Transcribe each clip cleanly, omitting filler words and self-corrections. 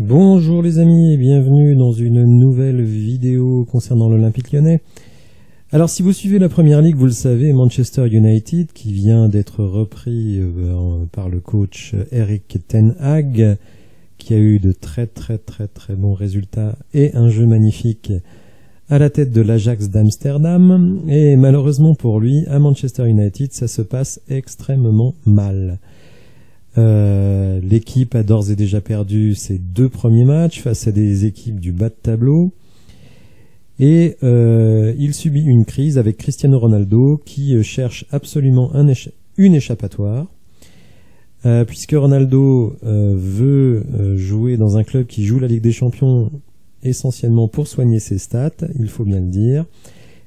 Bonjour les amis et bienvenue dans une nouvelle vidéo concernant l'Olympique Lyonnais. Alors si vous suivez la Première Ligue, vous le savez, Manchester United, qui vient d'être repris par le coach Erik ten Hag, qui a eu de très bons résultats et un jeu magnifique à la tête de l'Ajax d'Amsterdam. Et malheureusement pour lui, à Manchester United, ça se passe extrêmement mal. L'équipe a d'ores et déjà perdu ses 2 premiers matchs face à des équipes du bas de tableau. Et il subit une crise avec Cristiano Ronaldo qui cherche absolument une échappatoire, puisque Ronaldo veut jouer dans un club qui joue la Ligue des Champions essentiellement pour soigner ses stats, il faut bien le dire,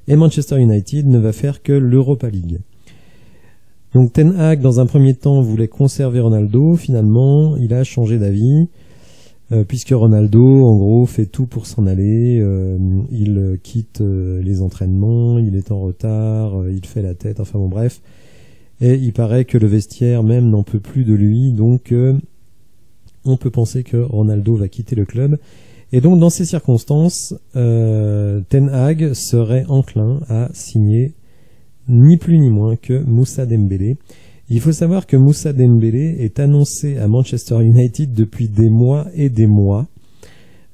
et Manchester United ne va faire que l'Europa League. Donc Ten Hag, dans un premier temps, voulait conserver Ronaldo, finalement il a changé d'avis, puisque Ronaldo, en gros, fait tout pour s'en aller, il quitte les entraînements, il est en retard, il fait la tête, enfin bon bref, et il paraît que le vestiaire même n'en peut plus de lui, donc on peut penser que Ronaldo va quitter le club, et donc dans ces circonstances, Ten Hag serait enclin à signer ni plus ni moins que Moussa Dembélé. Il faut savoir que Moussa Dembélé est annoncé à Manchester United depuis des mois et des mois.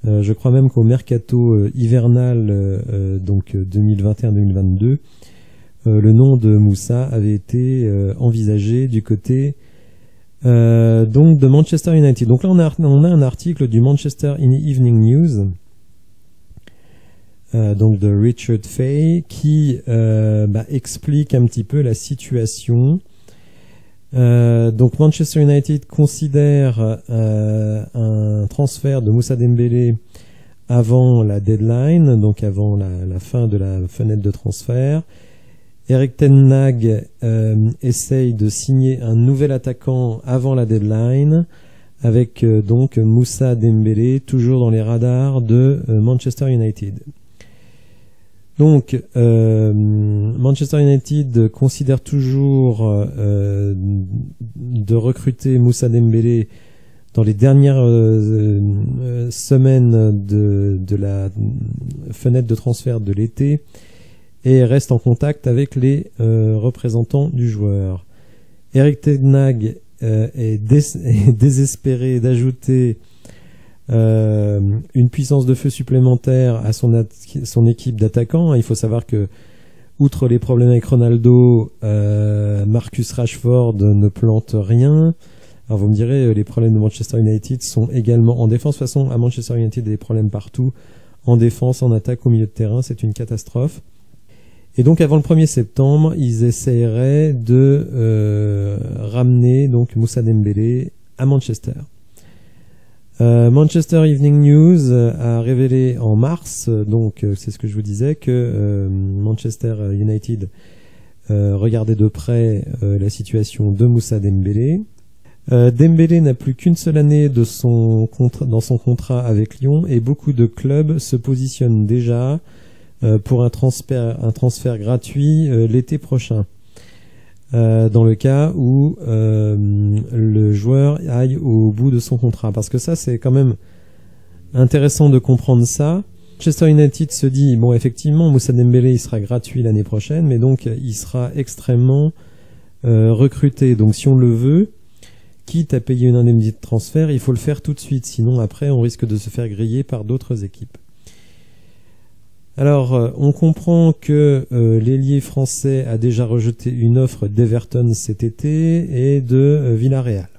Je crois même qu'au mercato hivernal, donc 2021-2022, le nom de Moussa avait été envisagé du côté donc de Manchester United. Donc là on a un article du Manchester Evening News, donc de Richard Fay, qui explique un petit peu la situation. Donc Manchester United considère un transfert de Moussa Dembélé avant la deadline, donc avant la fin de la fenêtre de transfert. Erik ten Hag essaye de signer un nouvel attaquant avant la deadline, avec donc Moussa Dembélé toujours dans les radars de Manchester United. Donc Manchester United considère toujours de recruter Moussa Dembélé dans les dernières semaines de la fenêtre de transfert de l'été, et reste en contact avec les représentants du joueur. Erik ten Hag est désespéré d'ajouter une puissance de feu supplémentaire à son équipe d'attaquants. Il faut savoir que, outre les problèmes avec Ronaldo, Marcus Rashford ne plante rien. Alors vous me direz, les problèmes de Manchester United sont également en défense. De toute façon, à Manchester United, il y a des problèmes partout, en défense, en attaque, au milieu de terrain, c'est une catastrophe. Et donc avant le 1er septembre, ils essaieraient de ramener donc Moussa Dembélé à Manchester. Manchester Evening News a révélé en mars, donc c'est ce que je vous disais, que Manchester United regardait de près la situation de Moussa Dembélé. Dembélé n'a plus qu'une seule année dans son contrat avec Lyon, et beaucoup de clubs se positionnent déjà pour un transfert gratuit l'été prochain, dans le cas où le joueur aille au bout de son contrat. Parce que ça, c'est quand même intéressant de comprendre ça. Manchester United se dit, bon, effectivement, Moussa Dembélé, il sera gratuit l'année prochaine, mais donc il sera extrêmement recruté. Donc si on le veut, quitte à payer une indemnité de transfert, il faut le faire tout de suite, sinon après on risque de se faire griller par d'autres équipes. Alors, on comprend que l'ailier français a déjà rejeté une offre d'Everton cet été et de Villarreal.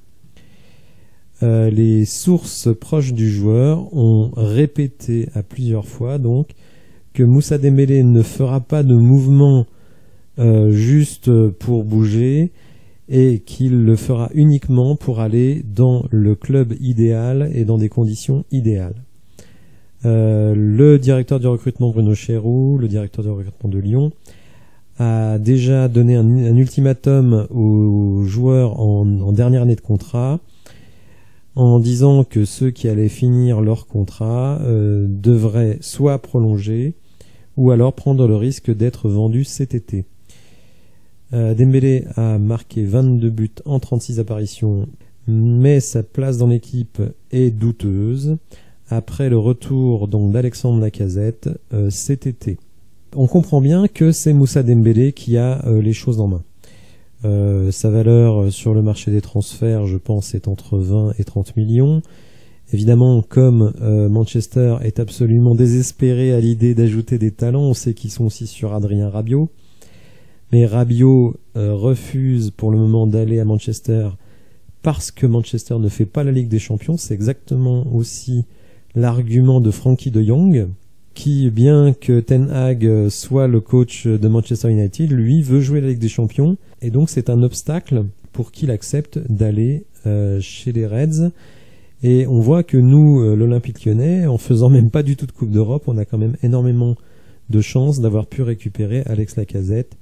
Les sources proches du joueur ont répété à plusieurs fois donc que Moussa Dembélé ne fera pas de mouvement juste pour bouger, et qu'il le fera uniquement pour aller dans le club idéal et dans des conditions idéales. Le directeur du recrutement Bruno Chéroux, le directeur du recrutement de Lyon, a déjà donné un ultimatum aux joueurs en dernière année de contrat, en disant que ceux qui allaient finir leur contrat devraient soit prolonger, ou alors prendre le risque d'être vendus cet été. Dembélé a marqué 22 buts en 36 apparitions mais sa place dans l'équipe est douteuse après le retour donc d'Alexandre Lacazette cet été. On comprend bien que c'est Moussa Dembélé qui a les choses en main. Sa valeur sur le marché des transferts, je pense, est entre 20 et 30 millions. Évidemment, comme Manchester est absolument désespéré à l'idée d'ajouter des talents, on sait qu'ils sont aussi sur Adrien Rabiot. Mais Rabiot refuse pour le moment d'aller à Manchester parce que Manchester ne fait pas la Ligue des Champions. C'est exactement aussi l'argument de Frankie de Jong, qui, bien que Ten Hag soit le coach de Manchester United, lui veut jouer la Ligue des Champions. Et donc c'est un obstacle pour qu'il accepte d'aller chez les Reds. Et on voit que nous, l'Olympique Lyonnais, en faisant même pas du tout de Coupe d'Europe, on a quand même énormément de chances d'avoir pu récupérer Alex Lacazette,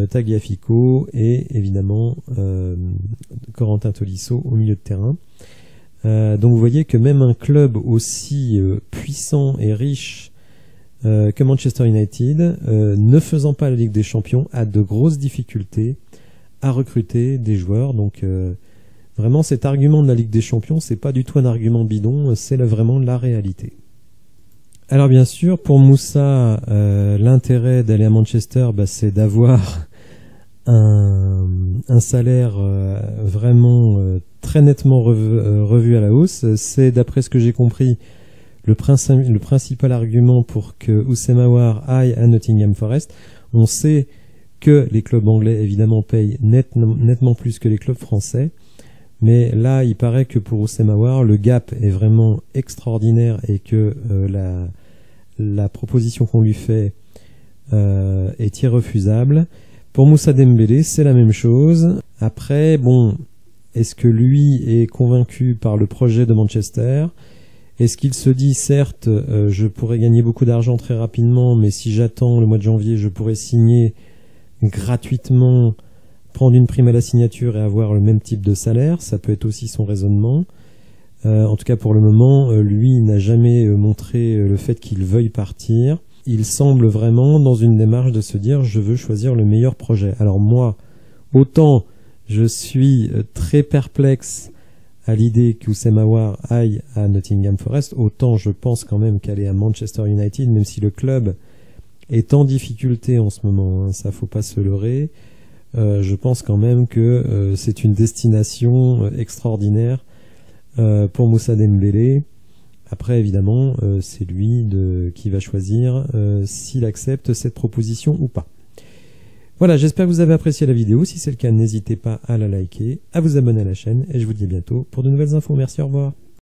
Tagliafico et évidemment Corentin Tolisso au milieu de terrain. Donc vous voyez que même un club aussi puissant et riche que Manchester United, ne faisant pas la Ligue des Champions, a de grosses difficultés à recruter des joueurs. Donc vraiment cet argument de la Ligue des Champions, c'est pas du tout un argument bidon, c'est vraiment la réalité. Alors bien sûr, pour Moussa, l'intérêt d'aller à Manchester, c'est d'avoir un salaire vraiment très nettement revu à la hausse. C'est, d'après ce que j'ai compris, le principal argument pour que Houssem Aouar aille à Nottingham Forest. On sait que les clubs anglais, évidemment, payent nettement plus que les clubs français. Mais là, il paraît que pour Houssem Aouar, le gap est vraiment extraordinaire et que la proposition qu'on lui fait est irrefusable. Pour Moussa Dembélé, c'est la même chose. Après, bon, est-ce que lui est convaincu par le projet de Manchester ? Est-ce qu'il se dit, certes, je pourrais gagner beaucoup d'argent très rapidement, mais si j'attends le mois de janvier, je pourrais signer gratuitement, prendre une prime à la signature et avoir le même type de salaire? Ça peut être aussi son raisonnement. En tout cas, pour le moment, lui n'a jamais montré le fait qu'il veuille partir. Il semble vraiment dans une démarche de se dire « je veux choisir le meilleur projet ». Alors moi, autant je suis très perplexe à l'idée qu'Houssem Aouar aille à Nottingham Forest, autant je pense quand même qu'aller à Manchester United, même si le club est en difficulté en ce moment, ça faut pas se leurrer, je pense quand même que c'est une destination extraordinaire pour Moussa Dembélé. Après, évidemment, c'est lui qui va choisir s'il accepte cette proposition ou pas. Voilà, j'espère que vous avez apprécié la vidéo. Si c'est le cas, n'hésitez pas à la liker, à vous abonner à la chaîne, et je vous dis à bientôt pour de nouvelles infos. Merci, au revoir.